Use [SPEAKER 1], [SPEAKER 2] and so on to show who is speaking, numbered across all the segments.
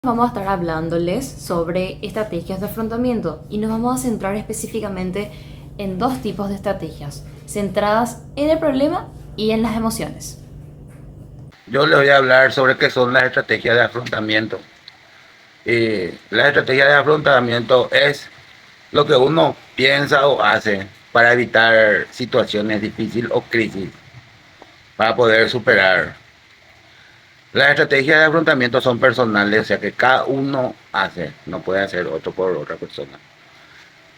[SPEAKER 1] Vamos a estar hablándoles sobre estrategias de afrontamiento y nos vamos a centrar específicamente en dos tipos de estrategias, centradas en el problema y en las emociones.
[SPEAKER 2] Yo les voy a hablar sobre qué son las estrategias de afrontamiento. Y las estrategias de afrontamiento es lo que uno piensa o hace para evitar situaciones difíciles o crisis, para poder superar. Las estrategias de afrontamiento son personales, o sea que cada uno hace, no puede hacer otro por otra persona.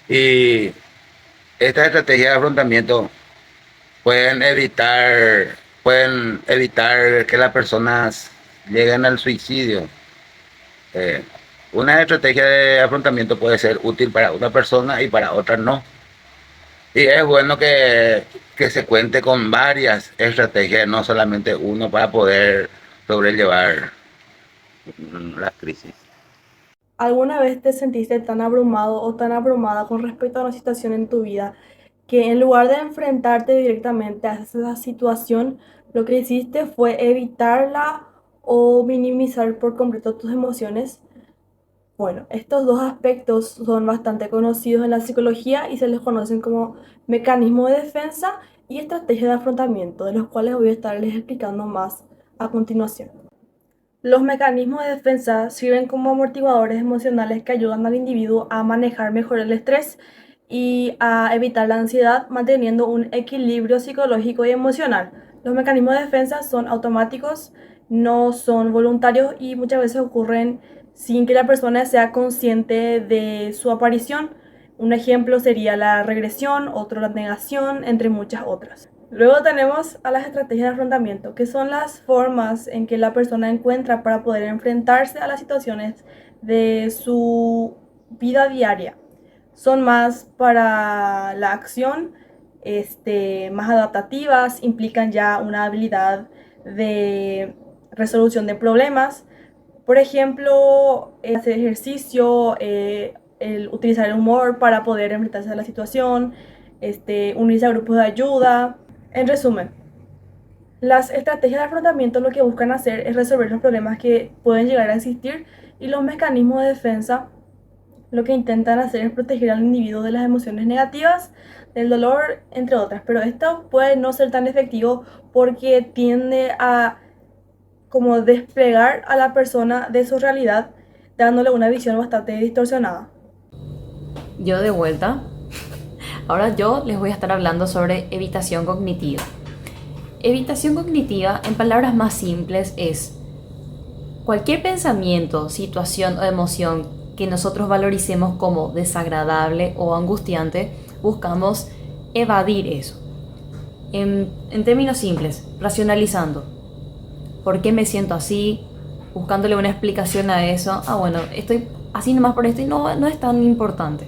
[SPEAKER 2] Y estas estrategias de afrontamiento pueden evitar que las personas lleguen al suicidio. Eh, una estrategia de afrontamiento puede ser útil para una persona y para otra no. Y es bueno que se cuente con varias estrategias, no solamente uno, para poder sobrellevar las crisis.
[SPEAKER 3] ¿Alguna vez te sentiste tan abrumado o tan abrumada con respecto a una situación en tu vida que en lugar de enfrentarte directamente a esa situación, lo que hiciste fue evitarla o minimizar por completo tus emociones? Bueno, estos dos aspectos son bastante conocidos en la psicología y se les conocen como mecanismo de defensa y estrategia de afrontamiento, de los cuales voy a estarles explicando más a continuación. Los mecanismos de defensa sirven como amortiguadores emocionales que ayudan al individuo a manejar mejor el estrés y a evitar la ansiedad, manteniendo un equilibrio psicológico y emocional. Los mecanismos de defensa son automáticos, no son voluntarios y muchas veces ocurren sin que la persona sea consciente de su aparición. Un ejemplo sería la regresión, otro la negación, entre muchas otras. Luego tenemos a las estrategias de afrontamiento, que son las formas en que la persona encuentra para poder enfrentarse a las situaciones de su vida diaria. Son más para la acción, más adaptativas, implican ya una habilidad de resolución de problemas. Por ejemplo, hacer ejercicio, el utilizar el humor para poder enfrentarse a la situación, unirse a grupos de ayuda. En resumen, las estrategias de afrontamiento lo que buscan hacer es resolver los problemas que pueden llegar a existir y los mecanismos de defensa lo que intentan hacer es proteger al individuo de las emociones negativas, del dolor, entre otras. Pero esto puede no ser tan efectivo porque tiende a como desplegar a la persona de su realidad, dándole una visión bastante distorsionada.
[SPEAKER 1] Yo de vuelta, ahora yo les voy a estar hablando sobre evitación cognitiva. Evitación cognitiva, en palabras más simples, es cualquier pensamiento, situación o emoción que nosotros valoricemos como desagradable o angustiante, buscamos evadir eso. En términos simples, racionalizando. ¿Por qué me siento así? Buscándole una explicación a eso. Ah, bueno, estoy así nomás por esto y no es tan importante.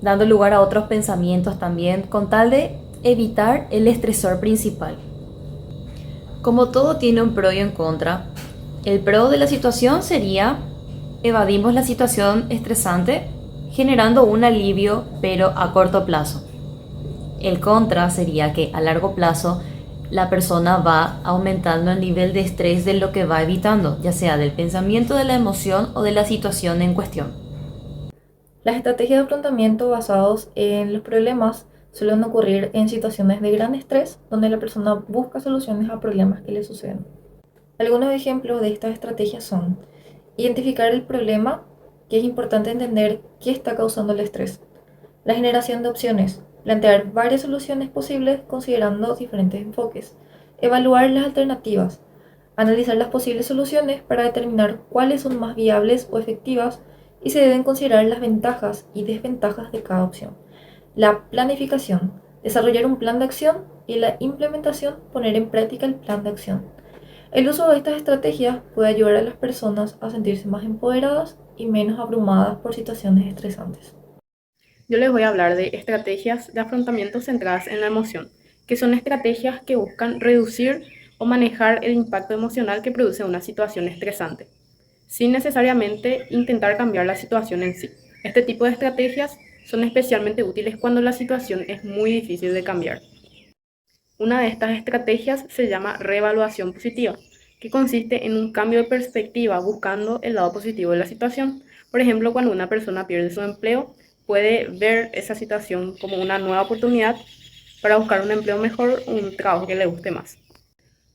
[SPEAKER 1] Dando lugar a otros pensamientos también, con tal de evitar el estresor principal. Como todo tiene un pro y un contra, el pro de la situación sería evadimos la situación estresante generando un alivio pero a corto plazo. El contra sería que a largo plazo la persona va aumentando el nivel de estrés de lo que va evitando, ya sea del pensamiento, de la emoción o de la situación en cuestión.
[SPEAKER 4] Las estrategias de afrontamiento basados en los problemas suelen ocurrir en situaciones de gran estrés donde la persona busca soluciones a problemas que le suceden. Algunos ejemplos de estas estrategias son identificar el problema, que es importante entender qué está causando el estrés. La generación de opciones, plantear varias soluciones posibles considerando diferentes enfoques. Evaluar las alternativas, analizar las posibles soluciones para determinar cuáles son más viables o efectivas y se deben considerar las ventajas y desventajas de cada opción. La planificación, desarrollar un plan de acción y la implementación, poner en práctica el plan de acción. El uso de estas estrategias puede ayudar a las personas a sentirse más empoderadas y menos abrumadas por situaciones estresantes.
[SPEAKER 5] Yo les voy a hablar de estrategias de afrontamiento centradas en la emoción, que son estrategias que buscan reducir o manejar el impacto emocional que produce una situación estresante, sin necesariamente intentar cambiar la situación en sí. Este tipo de estrategias son especialmente útiles cuando la situación es muy difícil de cambiar. Una de estas estrategias se llama reevaluación positiva, que consiste en un cambio de perspectiva buscando el lado positivo de la situación. Por ejemplo, cuando una persona pierde su empleo, puede ver esa situación como una nueva oportunidad para buscar un empleo mejor, un trabajo que le guste más.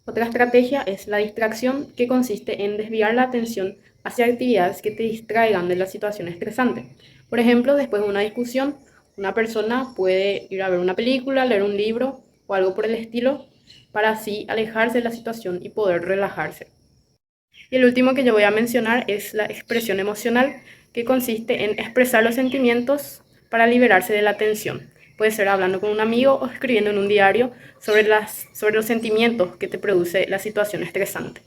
[SPEAKER 5] Otra estrategia es la distracción, que consiste en desviar la atención hacia actividades que te distraigan de la situación estresante. Por ejemplo, después de una discusión, una persona puede ir a ver una película, leer un libro o algo por el estilo, para así alejarse de la situación y poder relajarse. Y el último que yo voy a mencionar es la expresión emocional, que consiste en expresar los sentimientos para liberarse de la tensión. Puede ser hablando con un amigo o escribiendo en un diario sobre los sentimientos que te produce la situación estresante.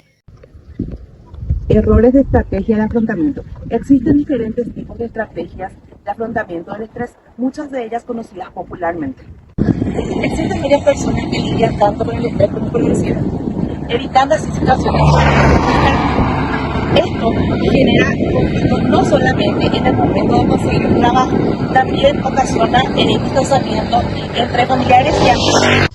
[SPEAKER 6] Errores de estrategia de afrontamiento. Existen diferentes tipos de estrategias de afrontamiento del estrés, muchas de ellas conocidas popularmente. Existen varias personas que lidian tanto con el estrés como con la ansiedad, evitando así situaciones. Esto genera conflictos no solamente en el momento de conseguir un trabajo, también ocasiona el distanciamiento entre familiares y amigos.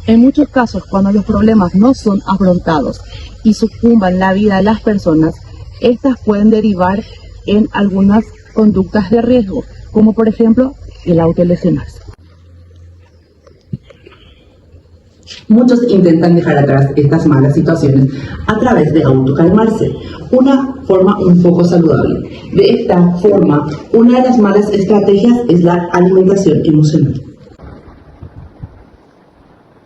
[SPEAKER 6] En muchos casos, cuando los problemas no son afrontados y sucumban la vida de las personas, estas pueden derivar en algunas conductas de riesgo, como por ejemplo el autolesionarse. Muchos intentan dejar atrás estas malas situaciones a través de autocalmarse, una forma un poco saludable. De esta forma, una de las malas estrategias es la alimentación emocional.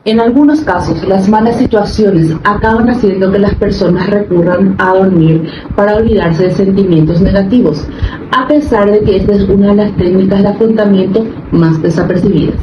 [SPEAKER 6] En algunos casos, las malas situaciones acaban haciendo que las personas recurran a dormir para olvidarse de sentimientos negativos, a pesar de que esta es una de las técnicas de afrontamiento más desapercibidas.